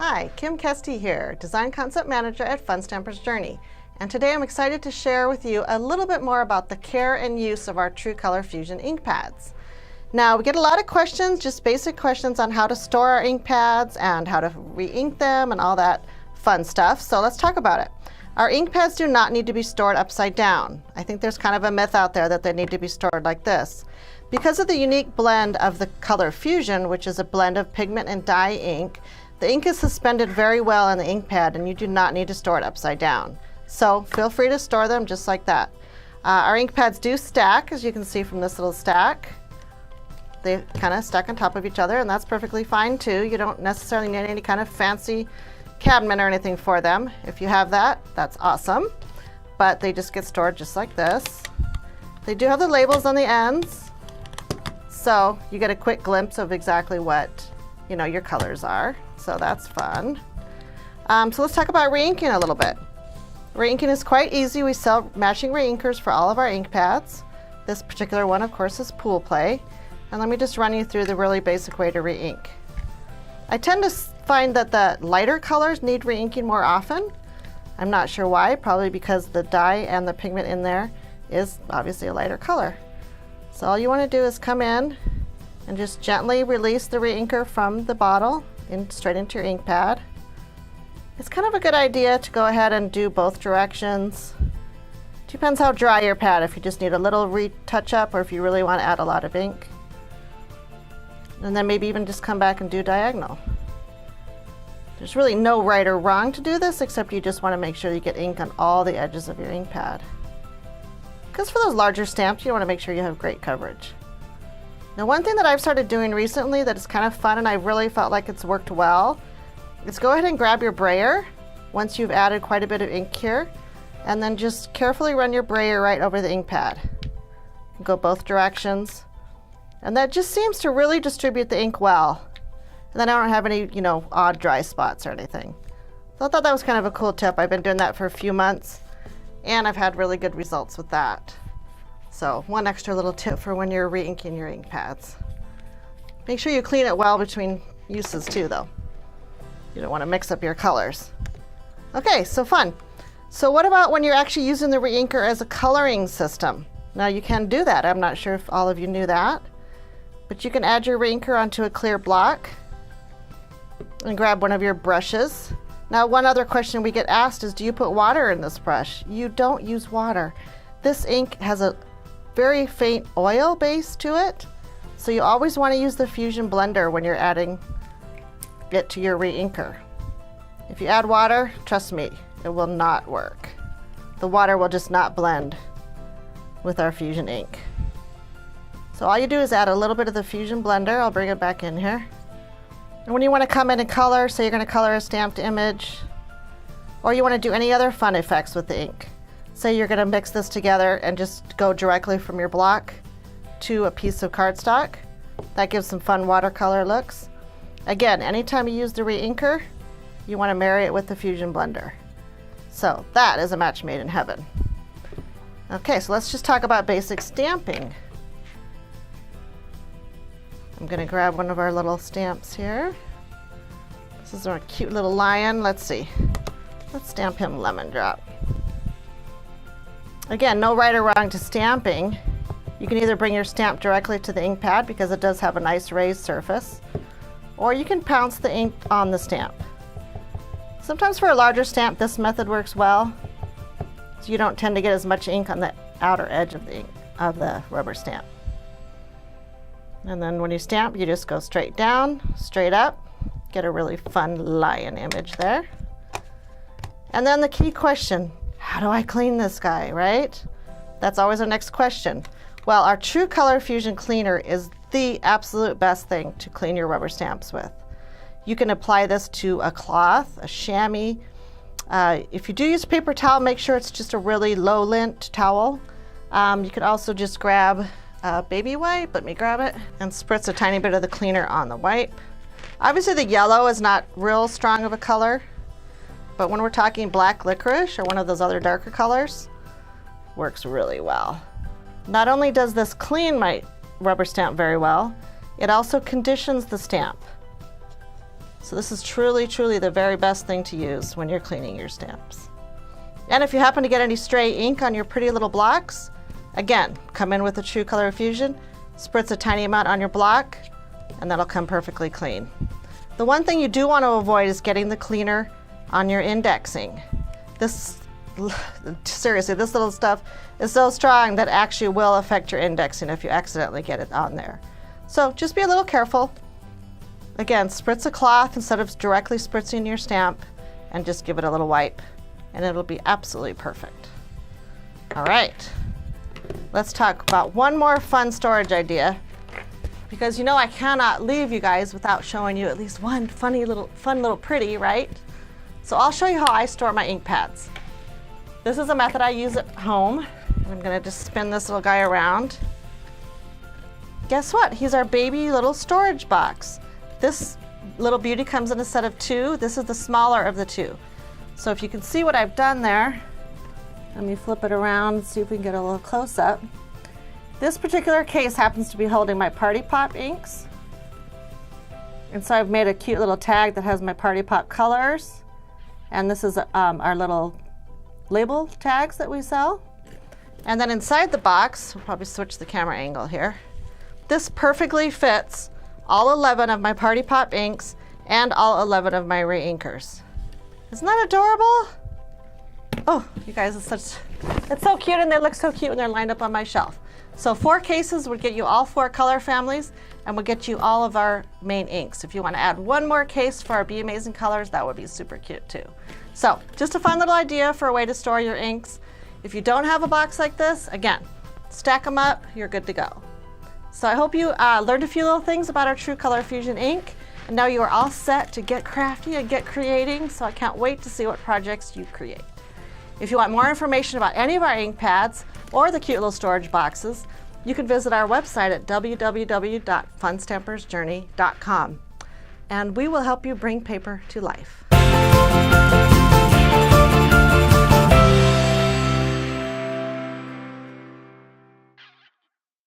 Hi, Kim Kesti here, Design Concept Manager at Fun Stamper's Journey. And today I'm excited to share with you a little bit more about the care and use of our True Color Fusion ink pads. Now, we get a lot of questions, just basic questions on how to store our ink pads and how to re-ink them and all that fun stuff. So let's talk about it. Our ink pads do not need to be stored upside down. I think there's kind of a myth out there that they need to be stored like this. Because of the unique blend of the color fusion, which is a blend of pigment and dye ink, the ink is suspended very well in the ink pad and you do not need to store it upside down. So feel free to store them just like that. Our ink pads do stack, as you can see from this little stack. They kind of stack on top of each other, and that's perfectly fine too. You don't necessarily need any kind of fancy cabinet or anything for them. If you have that, that's awesome. But they just get stored just like this. They do have the labels on the ends, so you get a quick glimpse of exactly what your colors are. So that's fun. So let's talk about re-inking a little bit. Re-inking is quite easy. We sell matching re-inkers for all of our ink pads. This particular one, of course, is Pool Play. And let me just run you through the really basic way to re-ink. I tend to find that the lighter colors need re-inking more often. I'm not sure why, probably because the dye and the pigment in there is obviously a lighter color. So all you want to do is come in and just gently release the re-inker from the bottle straight into your ink pad. It's kind of a good idea to go ahead and do both directions. Depends how dry your pad, if you just need a little retouch up or if you really want to add a lot of ink. And then maybe even just come back and do diagonal. There's really no right or wrong to do this, except you just want to make sure you get ink on all the edges of your ink pad. Because for those larger stamps, you want to make sure you have great coverage. Now, one thing that I've started doing recently that is kind of fun and I really felt like it's worked well is go ahead and grab your brayer once you've added quite a bit of ink here, and then just carefully run your brayer right over the ink pad. Go both directions. And that just seems to really distribute the ink well. And then I don't have any, odd dry spots or anything. So I thought that was kind of a cool tip. I've been doing that for a few months and I've had really good results with that. So one extra little tip for when you're re-inking your ink pads. Make sure you clean it well between uses too, though. You don't want to mix up your colors. Okay, so fun. So what about when you're actually using the re-inker as a coloring system? Now you can do that. I'm not sure if all of you knew that. But you can add your re-inker onto a clear block and grab one of your brushes. Now, one other question we get asked is, do you put water in this brush? You don't use water. This ink has a very faint oil base to it, so you always want to use the Fusion blender when you're adding it to your re-inker. If you add water, trust me, it will not work. The water will just not blend with our Fusion ink. So all you do is add a little bit of the Fusion blender. I'll bring it back in here. And when you want to come in and color, say you're going to color a stamped image, or you want to do any other fun effects with the ink. Say you're going to mix this together and just go directly from your block to a piece of cardstock. That gives some fun watercolor looks. Again, anytime you use the re-inker, you want to marry it with the Fusion blender. So that is a match made in heaven. Okay, so let's just talk about basic stamping. I'm going to grab one of our little stamps here. This is our cute little lion. Let's see. Let's stamp him Lemon Drop. Again, no right or wrong to stamping. You can either bring your stamp directly to the ink pad because it does have a nice raised surface, or you can pounce the ink on the stamp. Sometimes for a larger stamp, this method works well, so you don't tend to get as much ink on the outer edge of the rubber stamp. And then when you stamp, you just go straight down, straight up, get a really fun lion image there. And then the key question, how do I clean this guy, right? That's always our next question. Well, our True Color Fusion Cleaner is the absolute best thing to clean your rubber stamps with. You can apply this to a cloth, a chamois. If you do use a paper towel, make sure it's just a really low lint towel. You could also just grab a baby wipe, let me grab it, and spritz a tiny bit of the cleaner on the wipe. Obviously the yellow is not real strong of a color, but when we're talking black licorice or one of those other darker colors, works really well. Not only does this clean my rubber stamp very well, it also conditions the stamp. So this is truly, truly the very best thing to use when you're cleaning your stamps. And if you happen to get any stray ink on your pretty little blocks, again, come in with the True Color Fusion, spritz a tiny amount on your block, and that'll come perfectly clean. The one thing you do want to avoid is getting the cleaner on your indexing. Seriously, this little stuff is so strong that actually will affect your indexing if you accidentally get it on there. So just be a little careful. Again, spritz a cloth instead of directly spritzing your stamp, and just give it a little wipe, and it'll be absolutely perfect. All right, let's talk about one more fun storage idea, because you know I cannot leave you guys without showing you at least one fun little pretty, right? So I'll show you how I store my ink pads. This is a method I use at home. I'm gonna just spin this little guy around. Guess what? He's our baby little storage box. This little beauty comes in a set of 2. This is the smaller of the 2. So if you can see what I've done there, let me flip it around and see if we can get a little close up. This particular case happens to be holding my Party Pop inks. And so I've made a cute little tag that has my Party Pop colors. And this is our little label tags that we sell. And then inside the box, we'll probably switch the camera angle here. This perfectly fits all 11 of my Party Pop inks and all 11 of my re-inkers. Isn't that adorable? Oh, you guys, it's so cute, and they look so cute when they're lined up on my shelf. So 4 cases would get you all 4 color families, and would get you all of our main inks. If you want to add one more case for our Be Amazing colors, that would be super cute too. So just a fun little idea for a way to store your inks. If you don't have a box like this, again, stack them up, you're good to go. So I hope you learned a few little things about our True Color Fusion ink, and now you are all set to get crafty and get creating, so I can't wait to see what projects you create. If you want more information about any of our ink pads or the cute little storage boxes, you can visit our website at www.funstampersjourney.com, and we will help you bring paper to life.